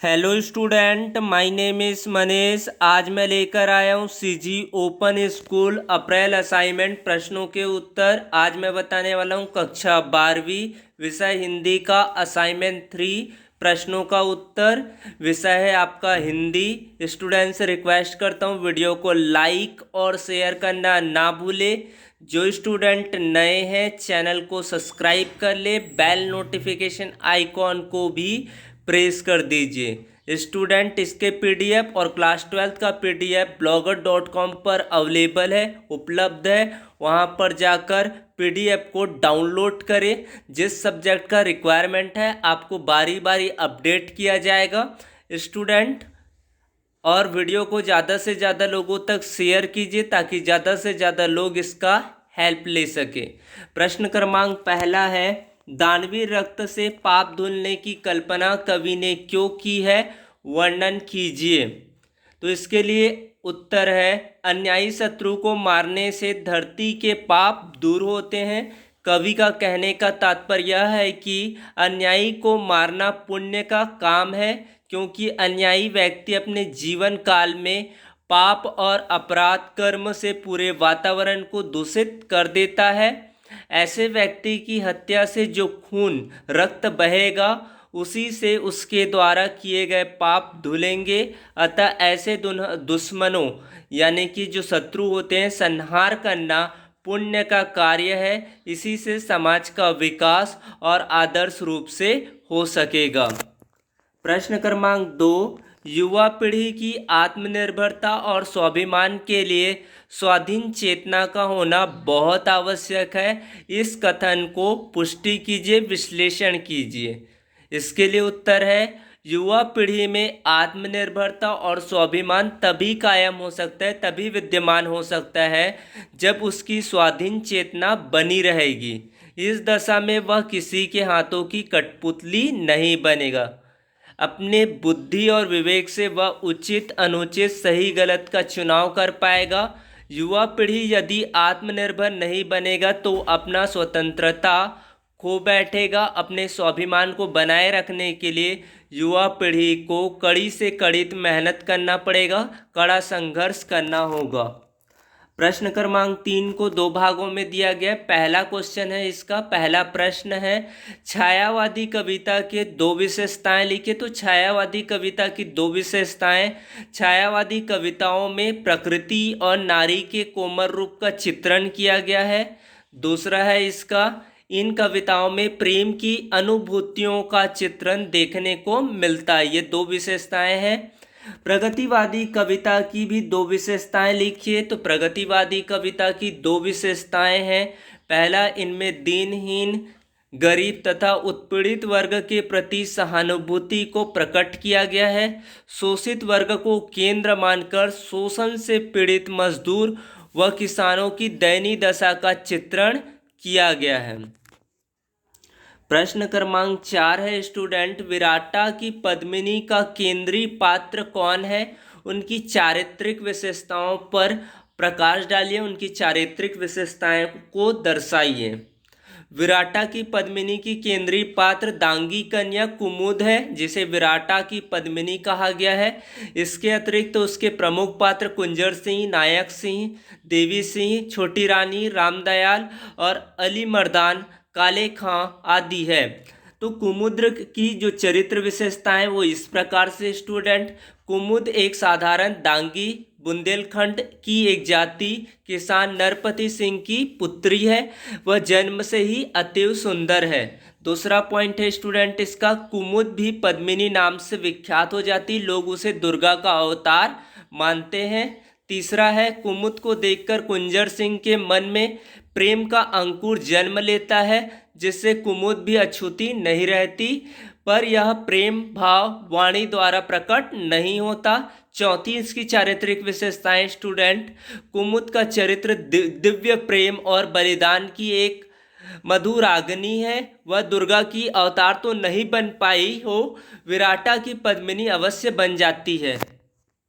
Hello student, my name is Manish. आज मैं लेकर आया हूँ सीजी ओपन स्कूल अप्रैल असाइनमेंट प्रश्नों के उत्तर। आज मैं बताने वाला हूँ कक्षा 12वीं विषय हिंदी का असाइनमेंट 3 प्रश्नों का उत्तर। विषय है आपका हिंदी। स्टूडेंट से रिक्वेस्ट करता हूँ वीडियो को लाइक और शेयर करना ना भूले। जो स्टूडेंट नए हैं चैनल को सब्सक्राइब कर ले, बेल नोटिफिकेशन आइकॉन को भी प्रेस कर दीजिए। स्टूडेंट इसके पीडीएफ और क्लास 12th का पीडीएफ blogger.com पर अवेलेबल है, उपलब्ध है। वहां पर जाकर पीडीएफ को डाउनलोड करें। जिस सब्जेक्ट का रिक्वायरमेंट है आपको बारी बारी अपडेट किया जाएगा स्टूडेंट। और वीडियो को ज़्यादा से ज़्यादा लोगों तक शेयर कीजिए ताकि ज़्यादा से ज़्यादा लोग इसका हेल्प ले सके। प्रश्न क्रमांक पहला है, दानवीय रक्त से पाप धुलने की कल्पना कवि ने क्यों की है, वर्णन कीजिए। तो इसके लिए उत्तर है, अन्यायी शत्रु को मारने से धरती के पाप दूर होते हैं। कवि का कहने का तात्पर्य यह है कि अन्यायी को मारना पुण्य का काम है, क्योंकि अन्यायी व्यक्ति अपने जीवन काल में पाप और अपराध कर्म से पूरे वातावरण को दूषित कर देता है। ऐसे व्यक्ति की हत्या से जो खून रक्त बहेगा उसी से उसके द्वारा किए गए पाप धुलेंगे। अतः ऐसे दुश्मनों यानी कि जो शत्रु होते हैं संहार करना पुण्य का कार्य है। इसी से समाज का विकास और आदर्श रूप से हो सकेगा। प्रश्न क्रमांक 2, युवा पीढ़ी की आत्मनिर्भरता और स्वाभिमान के लिए स्वाधीन चेतना का होना बहुत आवश्यक है। इस कथन को पुष्टि कीजिए, विश्लेषण कीजिए। इसके लिए उत्तर है, युवा पीढ़ी में आत्मनिर्भरता और स्वाभिमान तभी कायम हो सकता है, तभी विद्यमान हो सकता है जब उसकी स्वाधीन चेतना बनी रहेगी। इस दशा में वह किसी के हाथों की कठपुतली नहीं बनेगा। अपने बुद्धि और विवेक से वह उचित अनुचित सही गलत का चुनाव कर पाएगा। युवा पीढ़ी यदि आत्मनिर्भर नहीं बनेगा तो अपना स्वतंत्रता खो बैठेगा। अपने स्वाभिमान को बनाए रखने के लिए युवा पीढ़ी को कड़ी से कड़ी मेहनत करना पड़ेगा, कड़ा संघर्ष करना होगा। प्रश्न क्रमांक 3 को 2 भागों में दिया गया। पहला क्वेश्चन है इसका, पहला प्रश्न है, छायावादी कविता के 2 विशेषताएं लिखिए। तो छायावादी कविता की 2 विशेषताएं, छायावादी कविताओं में प्रकृति और नारी के कोमल रूप का चित्रण किया गया है। दूसरा है इसका, इन कविताओं में प्रेम की अनुभूतियों का चित्रण देखने को मिलता है। ये 2 विशेषताएं हैं। प्रगतिवादी कविता की भी 2 विशेषताएं लिखिए। तो प्रगतिवादी कविता की 2 विशेषताएं हैं। पहला, इनमें दीनहीन, गरीब तथा उत्पीड़ित वर्ग के प्रति सहानुभूति को प्रकट किया गया है। शोषित वर्ग को केंद्र मानकर शोषण से पीड़ित मजदूर व किसानों की दयनीय दशा का चित्रण किया गया है। प्रश्न क्रमांक 4 है स्टूडेंट, विराटा की पद्मिनी का केंद्रीय पात्र कौन है, उनकी चारित्रिक विशेषताओं पर प्रकाश डालिए, उनकी चारित्रिक विशेषताएं को दर्शाइए। विराटा की पद्मिनी की केंद्रीय पात्र दांगी कन्या कुमुद है, जिसे विराटा की पद्मिनी कहा गया है। इसके अतिरिक्त तो उसके प्रमुख पात्र कुंजर सिंह, नायक सिंह, देवी सिंह, छोटी रानी, रामदयाल और अली मर्दान, काले खां आदि है। तो कुमुद्र की जो चरित्र विशेषताएं वो इस प्रकार से स्टूडेंट, कुमुद एक साधारण दांगी बुंदेलखंड की एक जाति किसान नरपति सिंह की पुत्री है। वह जन्म से ही अतिव सुंदर है। दूसरा पॉइंट है स्टूडेंट इसका, कुमुद भी पद्मिनी नाम से विख्यात हो जाती, लोग उसे दुर्गा का अवतार मानते हैं। तीसरा है, कुमुद को देखकर कुंजर सिंह के मन में प्रेम का अंकुर जन्म लेता है, जिससे कुमुद भी अछूती नहीं रहती, पर यह प्रेम भाव वाणी द्वारा प्रकट नहीं होता। चौथी इसकी चारित्रिक विशेषताएं स्टूडेंट, कुमुद का चरित्र दिव्य प्रेम और बलिदान की एक मधुर अग्नि है। वह दुर्गा की अवतार तो नहीं बन पाई हो, विराटा की पद्मिनी अवश्य बन जाती है।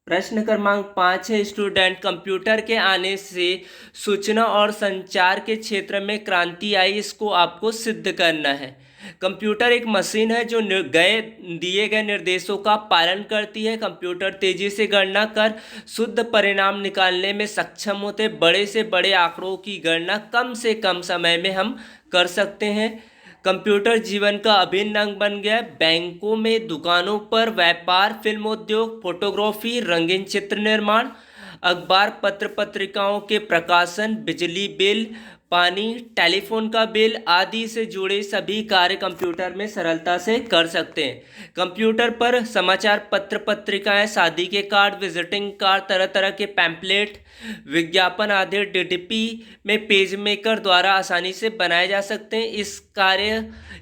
प्रश्न क्रमांक 5 है स्टूडेंट, कंप्यूटर के आने से सूचना और संचार के क्षेत्र में क्रांति आई, इसको आपको सिद्ध करना है। कंप्यूटर एक मशीन है जो दिए गए निर्देशों का पालन करती है। कंप्यूटर तेजी से गणना कर शुद्ध परिणाम निकालने में सक्षम होते। बड़े से बड़े आंकड़ों की गणना कम से कम समय में हम कर सकते हैं। कंप्यूटर जीवन का अभिन्न अंग बन गया है। बैंकों में, दुकानों पर, व्यापार, फिल्म उद्योग, फोटोग्राफी, रंगीन चित्र निर्माण, अखबार, पत्र पत्रिकाओं के प्रकाशन, बिजली बिल, पानी, टेलीफोन का बिल आदि से जुड़े सभी कार्य कंप्यूटर में सरलता से कर सकते हैं। कंप्यूटर पर समाचार पत्र पत्रिकाएं, शादी के कार्ड, विजिटिंग कार्ड, तरह तरह के पैम्पलेट, विज्ञापन आदि डीटीपी में पेज मेकर द्वारा आसानी से बनाए जा सकते हैं।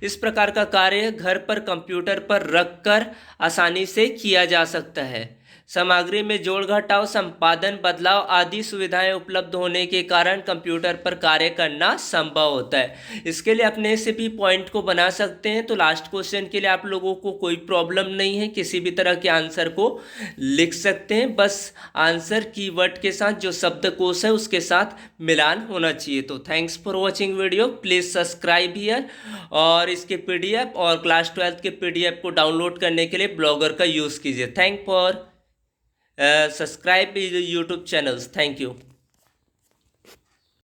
इस प्रकार का कार्य घर पर कंप्यूटर पर रखकर आसानी से किया जा सकता है। सामग्री में जोड़ घटाव, संपादन, बदलाव आदि सुविधाएं उपलब्ध होने के कारण कंप्यूटर पर कार्य करना संभव होता है। इसके लिए अपने से भी पॉइंट को बना सकते हैं। तो लास्ट क्वेश्चन के लिए आप लोगों को कोई प्रॉब्लम नहीं है, किसी भी तरह के आंसर को लिख सकते हैं। बस आंसर कीवर्ड के साथ जो शब्दकोश है उसके साथ मिलान होना चाहिए। तो thanks for watching video, please subscribe here. और इसके पीडीएफ और क्लास 12 के पीडीएफ को डाउनलोड करने के लिए ब्लॉगर का यूज़ कीजिए। Thank for subscribe YouTube channels. Thank you.